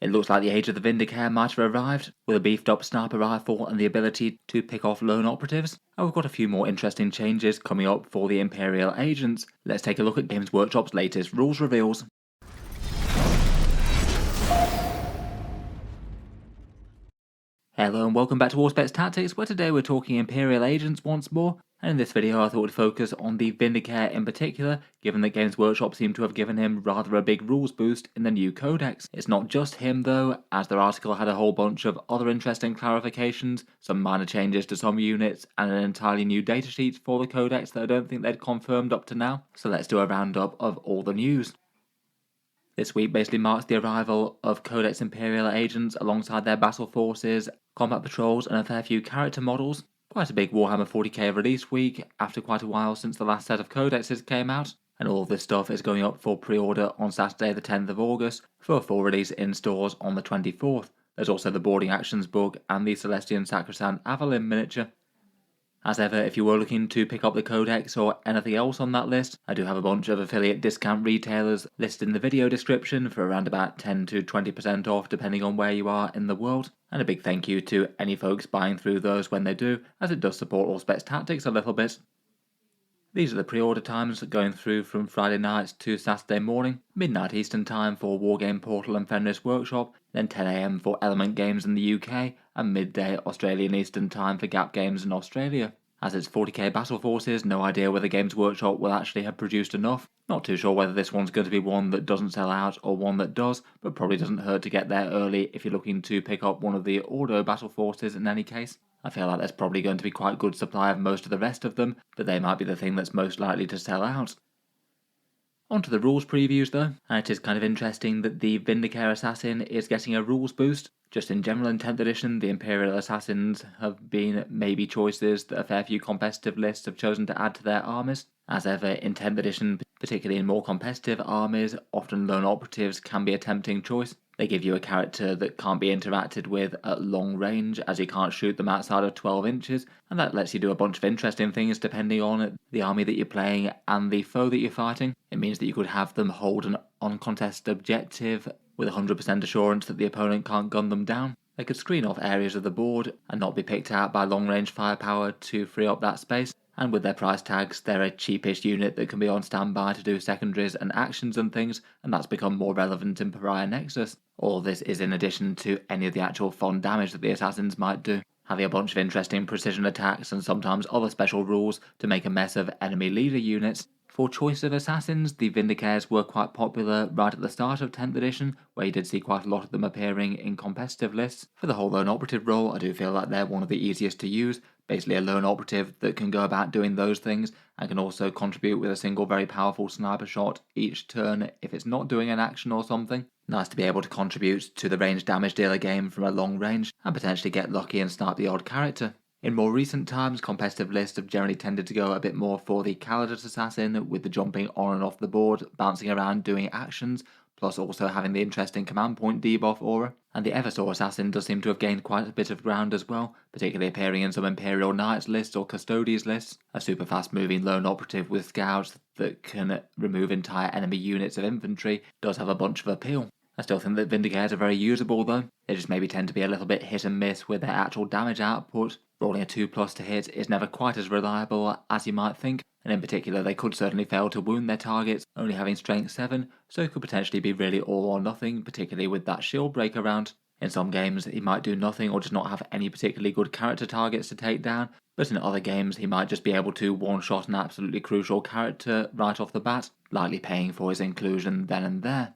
It looks like the age of the Vindicare might have arrived, with a beefed up sniper rifle and the ability to pick off lone operatives, and we've got a few more interesting changes coming up for the Imperial agents. Let's take a look at Games Workshop's latest rules reveals. Hello and welcome back to Auspex Tactics, where today we're talking Imperial agents once more, and in this video I thought we'd focus on the Vindicare in particular, given that Games Workshop seem to have given him rather a big rules boost in the new Codex. It's not just him though, as their article had a whole bunch of other interesting clarifications, some minor changes to some units, and an entirely new datasheet for the Codex that I don't think they'd confirmed up to now, so let's do a roundup of all the news. This week basically marks the arrival of Codex Imperial agents alongside their battle forces, combat patrols, and a fair few character models. Quite a big Warhammer 40k release week after quite a while since the last set of codexes came out, and all of this stuff is going up for pre-order on Saturday the 10th of August for a full release in stores on the 24th. There's also the Boarding Actions book and the Celestian Sacrosanct Avalyn miniature. As ever, if you were looking to pick up the Codex or anything else on that list, I do have a bunch of affiliate discount retailers listed in the video description for around about 10 to 20% off depending on where you are in the world, and a big thank you to any folks buying through those when they do, as it does support Auspex Tactics a little bit. These are the pre-order times going through from Friday night to Saturday morning, midnight Eastern time for Wargame Portal and Fenris Workshop, then 10 AM for Element Games in the UK, and midday Australian Eastern time for Gap Games in Australia. As it's 40k battle forces, no idea whether Games Workshop will actually have produced enough. Not too sure whether this one's going to be one that doesn't sell out or one that does, but probably doesn't hurt to get there early if you're looking to pick up one of the Ordo battle forces in any case. I feel like there's probably going to be quite good supply of most of the rest of them, but they might be the thing that's most likely to sell out. On to the rules previews though, and it is kind of interesting that the Vindicare Assassin is getting a rules boost. Just in general in 10th edition, the Imperial Assassins have been maybe choices that a fair few competitive lists have chosen to add to their armies. As ever, in 10th edition, particularly in more competitive armies, often lone operatives can be a tempting choice. They give you a character that can't be interacted with at long range, as you can't shoot them outside of 12 inches, and that lets you do a bunch of interesting things depending on the army that you're playing and the foe that you're fighting. It means that you could have them hold an uncontested objective with 100% assurance that the opponent can't gun them down. They could screen off areas of the board and not be picked out by long-range firepower to free up that space, and with their price tags, they're a cheapish unit that can be on standby to do secondaries and actions and things, and that's become more relevant in Pariah Nexus. All this is in addition to any of the actual fun damage that the assassins might do, having a bunch of interesting precision attacks and sometimes other special rules to make a mess of enemy leader units. For choice of assassins, the Vindicares were quite popular right at the start of 10th edition, where you did see quite a lot of them appearing in competitive lists. For the whole lone operative role, I do feel like they're one of the easiest to use, basically a lone operative that can go about doing those things and can also contribute with a single very powerful sniper shot each turn if it's not doing an action or something. Nice to be able to contribute to the range damage dealer game from a long range and potentially get lucky and snipe the odd character. In more recent times, competitive lists have generally tended to go a bit more for the Calidus Assassin, with the jumping on and off the board, bouncing around doing actions, plus also having the interesting command point debuff aura. And the Eversaw Assassin does seem to have gained quite a bit of ground as well, particularly appearing in some Imperial Knights lists or Custodes lists. A super fast moving lone operative with scouts that can remove entire enemy units of infantry does have a bunch of appeal. I still think that Vindicares are very usable though. They just maybe tend to be a little bit hit and miss with their actual damage output. Rolling a 2+ to hit is never quite as reliable as you might think, and in particular they could certainly fail to wound their targets, only having strength 7, so it could potentially be really all or nothing, particularly with that shield break around. In some games he might do nothing or just not have any particularly good character targets to take down, but in other games he might just be able to one-shot an absolutely crucial character right off the bat, likely paying for his inclusion then and there.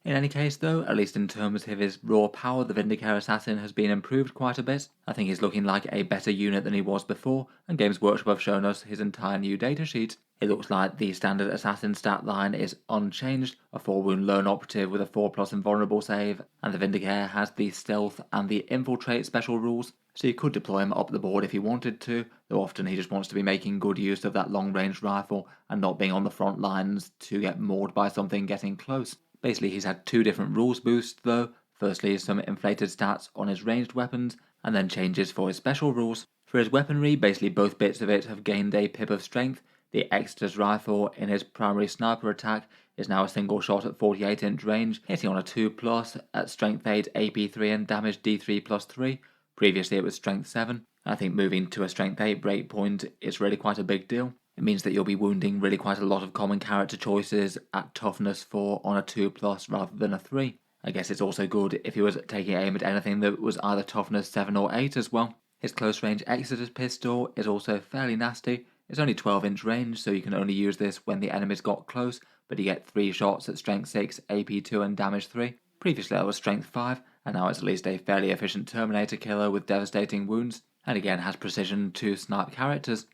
In any case though, at least in terms of his raw power, the Vindicare Assassin has been improved quite a bit. I think he's looking like a better unit than he was before, and Games Workshop have shown us his entire new datasheet. It looks like the standard assassin stat line is unchanged, a 4-wound lone operative with a 4+ invulnerable save, and the Vindicare has the stealth and the infiltrate special rules, so you could deploy him up the board if you wanted to, though often he just wants to be making good use of that long-range rifle and not being on the front lines to get mauled by something getting close. Basically, he's had 2 different rules boosts though. Firstly, some inflated stats on his ranged weapons, and then changes for his special rules. For his weaponry, basically both bits of it have gained a pip of strength. The Exeter's rifle in his primary sniper attack is now a single shot at 48-inch range, hitting on a 2+ at strength 8 AP3 and damage D3 plus 3. Previously it was strength 7. I think moving to a strength 8 breakpoint is really quite a big deal. It means that you'll be wounding really quite a lot of common character choices at toughness 4 on a 2+ rather than a 3. I guess it's also good if he was taking aim at anything that was either toughness 7 or 8 as well. His close range Exodus pistol is also fairly nasty. It's only 12-inch range, so you can only use this when the enemy's got close, but you get 3 shots at strength 6, AP2 and damage 3. Previously that was strength 5, and now it's at least a fairly efficient Terminator killer with devastating wounds, and again has precision to snipe characters.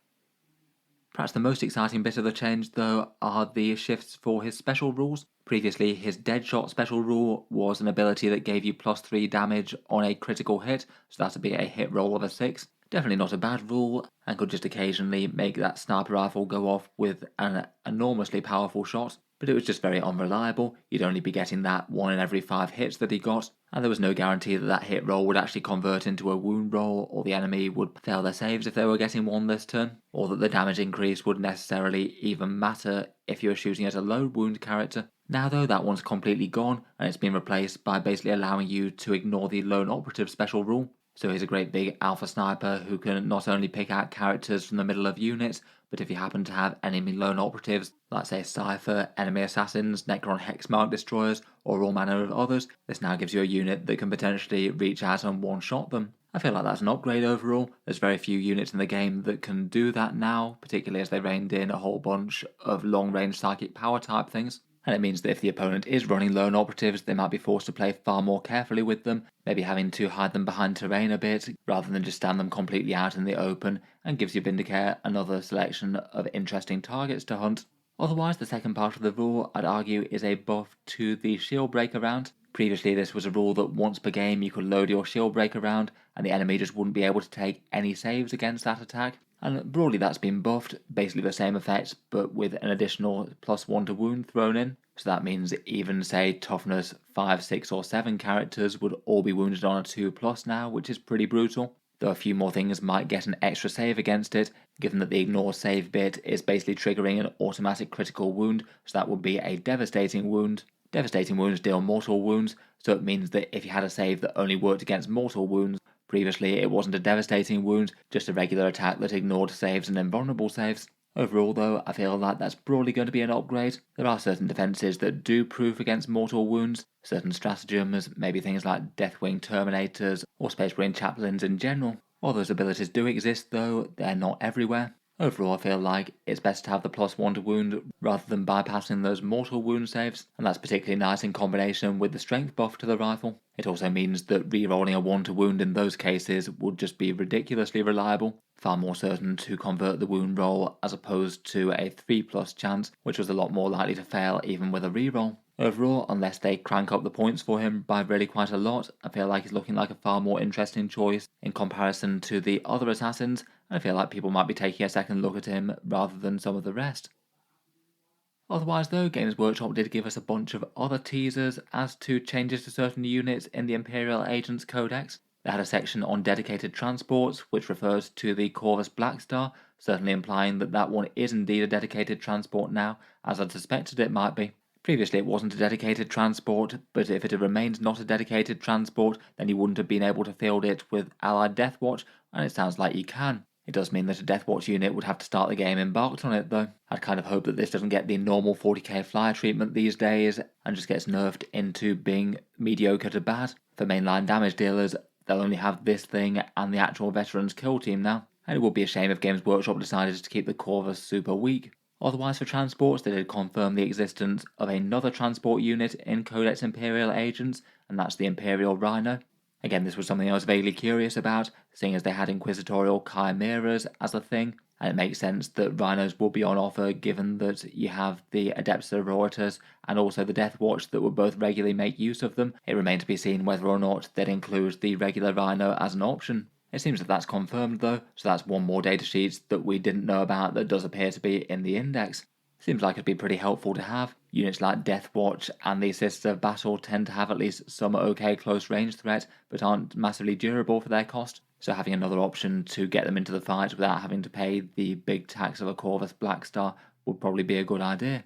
Perhaps the most exciting bit of the change, though, are the shifts for his special rules. Previously, his Deadshot special rule was an ability that gave you +3 damage on a critical hit, so that would be a hit roll of a 6. Definitely not a bad rule, and could just occasionally make that sniper rifle go off with an enormously powerful shot, but it was just very unreliable. You'd only be getting that 1 in every 5 hits that he got, and there was no guarantee that that hit roll would actually convert into a wound roll, or the enemy would fail their saves if they were getting 1 this turn, or that the damage increase would necessarily even matter if you were shooting at a low wound character. Now though, that one's completely gone, and it's been replaced by basically allowing you to ignore the lone operative special rule. So he's a great big alpha sniper who can not only pick out characters from the middle of units, but if you happen to have enemy lone operatives, like say Cypher, enemy assassins, Necron Hexmark destroyers, or all manner of others, this now gives you a unit that can potentially reach out and one-shot them. I feel like that's an upgrade overall. There's very few units in the game that can do that now, particularly as they reined in a whole bunch of long-range psychic power type things. And it means that if the opponent is running lone operatives, they might be forced to play far more carefully with them, maybe having to hide them behind terrain a bit, rather than just stand them completely out in the open, and gives you Vindicare another selection of interesting targets to hunt. Otherwise, the second part of the rule, I'd argue, is a buff to the shield breaker round. Previously, this was a rule that once per game you could load your shield breaker round, and the enemy just wouldn't be able to take any saves against that attack. And broadly that's been buffed, basically the same effect, but with an additional +1 to wound thrown in. So that means even, say, toughness 5, 6 or 7 characters would all be wounded on a 2+ now, which is pretty brutal. Though a few more things might get an extra save against it, given that the ignore save bit is basically triggering an automatic critical wound, so that would be a devastating wound. Devastating wounds deal mortal wounds, so it means that if you had a save that only worked against mortal wounds, previously it wasn't a devastating wound, just a regular attack that ignored saves and invulnerable saves. Overall though, I feel like that's broadly going to be an upgrade. There are certain defences that do proof against mortal wounds, certain stratagems, maybe things like Deathwing Terminators or Space Marine Chaplains in general. While those abilities do exist though, they're not everywhere. Overall, I feel like it's best to have the +1 to wound rather than bypassing those mortal wound saves, and that's particularly nice in combination with the strength buff to the rifle. It also means that re-rolling a 1 to wound in those cases would just be ridiculously reliable, far more certain to convert the wound roll as opposed to a 3+ chance, which was a lot more likely to fail even with a re-roll. Overall, unless they crank up the points for him by really quite a lot, I feel like he's looking like a far more interesting choice in comparison to the other assassins, and I feel like people might be taking a second look at him rather than some of the rest. Otherwise though, Games Workshop did give us a bunch of other teasers as to changes to certain units in the Imperial Agents Codex. They had a section on dedicated transports, which refers to the Corvus Blackstar, certainly implying that that one is indeed a dedicated transport now, as I'd suspected it might be. Previously it wasn't a dedicated transport, but if it had remained not a dedicated transport, then you wouldn't have been able to field it with Allied Deathwatch, and it sounds like you can. It does mean that a Deathwatch unit would have to start the game embarked on it though. I'd kind of hope that this doesn't get the normal 40k flyer treatment these days, and just gets nerfed into being mediocre to bad. For mainline damage dealers, they'll only have this thing and the actual Veterans Kill Team now, and it would be a shame if Games Workshop decided to keep the Corvus super weak. Otherwise for transports, they did confirm the existence of another transport unit in Codex Imperial Agents, and that's the Imperial Rhino. Again, this was something I was vaguely curious about, seeing as they had Inquisitorial Chimeras as a thing, and it makes sense that Rhinos will be on offer given that you have the Adeptus Sororitas and also the Death Watch that would both regularly make use of them. It remains to be seen whether or not they'd include the regular Rhino as an option. It seems that that's confirmed though, so that's one more datasheet that we didn't know about that does appear to be in the index. Seems like it'd be pretty helpful to have. Units like Deathwatch and the Assistants of Battle tend to have at least some okay close range threat, but aren't massively durable for their cost, so having another option to get them into the fight without having to pay the big tax of a Corvus Blackstar would probably be a good idea.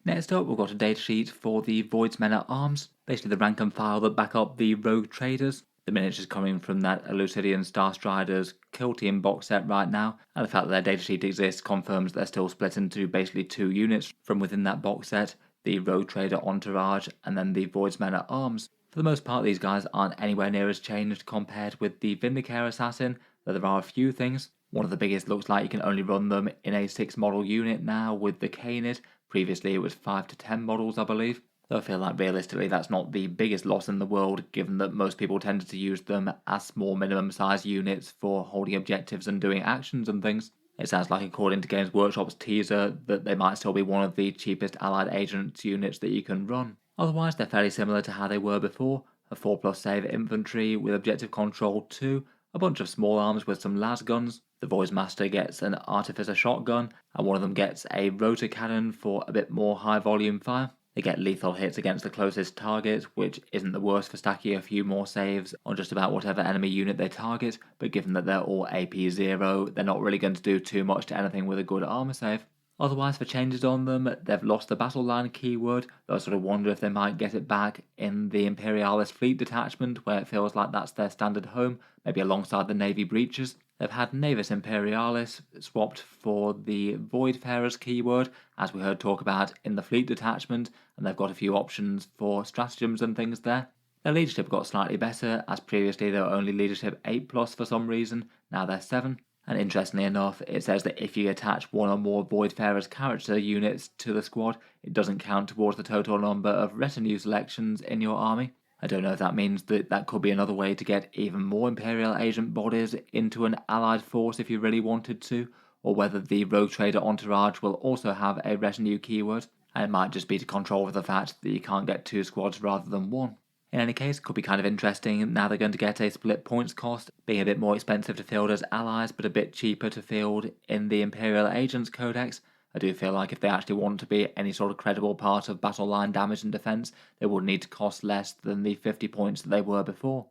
Next up, we've got a datasheet for the Voidsmen at Arms, basically the rank and file that back up the rogue traders. The miniatures coming from that Elucidian Starstriders kill team box set right now, and the fact that their datasheet exists confirms they're still split into basically 2 units from within that box set, the rogue trader entourage and then the Voidsmen at Arms. For the most part, these guys aren't anywhere near as changed compared with the Vindicare assassin, though there are a few things. One of the biggest looks like you can only run them in a 6 model unit now with the Canid. Previously it was 5 to 10 models, I believe. Though I feel like realistically that's not the biggest loss in the world, given that most people tended to use them as small minimum size units for holding objectives and doing actions and things. It sounds like, according to Games Workshop's teaser, that they might still be one of the cheapest allied agents units that you can run. Otherwise they're fairly similar to how they were before, a 4+ save infantry with objective control 2, a bunch of small arms with some las guns. The Voice Master gets an Artificer shotgun, and one of them gets a rotor cannon for a bit more high volume fire. They get lethal hits against the closest target, which isn't the worst for stacking a few more saves on just about whatever enemy unit they target, but given that they're all AP 0, they're not really going to do too much to anything with a good armor save. Otherwise, for changes on them, they've lost the battle line keyword, though I sort of wonder if they might get it back in the Imperialis fleet detachment, where it feels like that's their standard home, maybe alongside the Navy breaches. They've had Navis Imperialis swapped for the Voidfarers keyword, as we heard talk about in the fleet detachment, and they've got a few options for stratagems and things there. Their leadership got slightly better, as previously they were only leadership 8+ for some reason, now they're 7. And interestingly enough, it says that if you attach one or more Voidfarers character units to the squad, it doesn't count towards the total number of retinue selections in your army. I don't know if that means that that could be another way to get even more Imperial agent bodies into an allied force if you really wanted to, or whether the Rogue Trader entourage will also have a retinue keyword, and it might just be to control for the fact that you can't get 2 squads rather than 1. In any case, it could be kind of interesting. Now they're going to get a split points cost, being a bit more expensive to field as allies, but a bit cheaper to field in the Imperial Agents Codex. I do feel like if they actually want to be any sort of credible part of battle line damage and defense, they would need to cost less than the 50 points that they were before.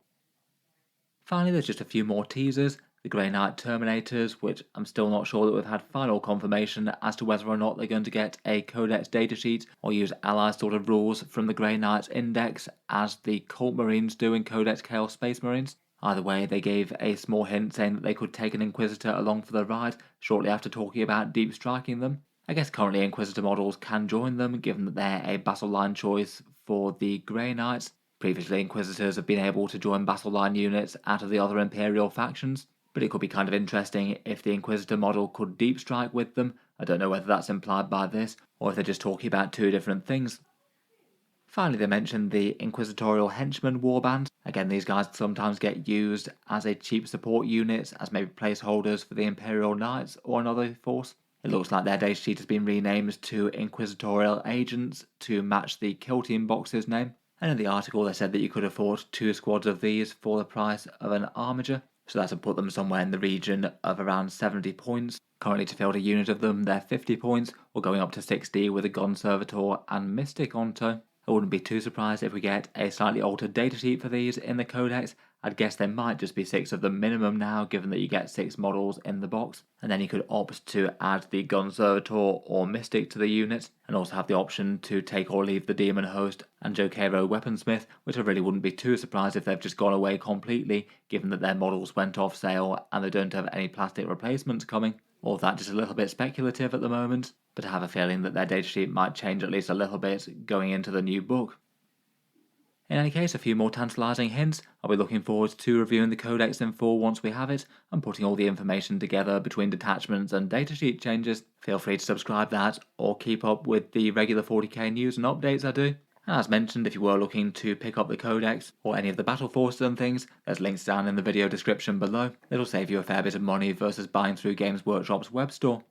Finally, there's just a few more teasers. The Grey Knight Terminators, which I'm still not sure that we've had final confirmation as to whether or not they're going to get a Codex datasheet or use ally sort of rules from the Grey Knights Index as the Cult Marines do in Codex Chaos Space Marines. Either way, they gave a small hint saying that they could take an Inquisitor along for the ride shortly after talking about deep striking them. I guess currently Inquisitor models can join them, given that they're a battle line choice for the Grey Knights. Previously, Inquisitors have been able to join battle line units out of the other Imperial factions, but it could be kind of interesting if the Inquisitor model could deep strike with them. I don't know whether that's implied by this, or if they're just talking about 2 different things. Finally, they mentioned the Inquisitorial Henchman warband. Again, these guys sometimes get used as a cheap support unit, as maybe placeholders for the Imperial Knights or another force. It looks like their datasheet has been renamed to Inquisitorial Agents to match the Kill Team box's name. And in the article they said that you could afford 2 squads of these for the price of an Armiger, so that would put them somewhere in the region of around 70 points. Currently to field a unit of them they're 50 points, or going up to 60 with a Gunservator and Mystic on tow. I wouldn't be too surprised if we get a slightly altered datasheet for these in the Codex. I'd guess there might just be 6 of them minimum now, given that you get 6 models in the box, and then you could opt to add the Gunservator or Mystic to the unit, and also have the option to take or leave the Demon Host and Jokero Weaponsmith, which I really wouldn't be too surprised if they've just gone away completely, given that their models went off sale and they don't have any plastic replacements coming. All of that just a little bit speculative at the moment, but I have a feeling that their datasheet might change at least a little bit going into the new book. In any case, a few more tantalising hints. I'll be looking forward to reviewing the Codex in full once we have it, and putting all the information together between detachments and datasheet changes. Feel free to subscribe that, or keep up with the regular 40k news and updates I do. As mentioned, if you were looking to pick up the Codex, or any of the battle forces and things, there's links down in the video description below. It'll save you a fair bit of money versus buying through Games Workshop's web store.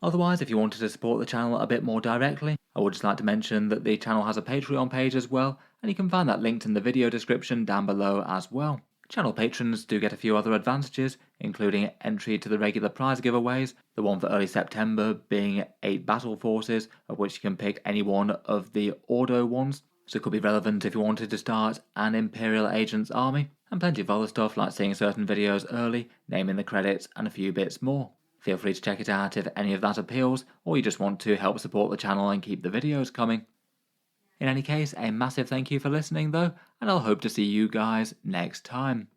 Otherwise, if you wanted to support the channel a bit more directly, I would just like to mention that the channel has a Patreon page as well, and you can find that linked in the video description down below as well. Channel patrons do get a few other advantages, including entry to the regular prize giveaways, the one for early September being 8 battle forces, of which you can pick any one of the Ordo ones, so it could be relevant if you wanted to start an Imperial Agents army, and plenty of other stuff like seeing certain videos early, naming the credits, and a few bits more. Feel free to check it out if any of that appeals, or you just want to help support the channel and keep the videos coming. In any case, a massive thank you for listening though, and I'll hope to see you guys next time.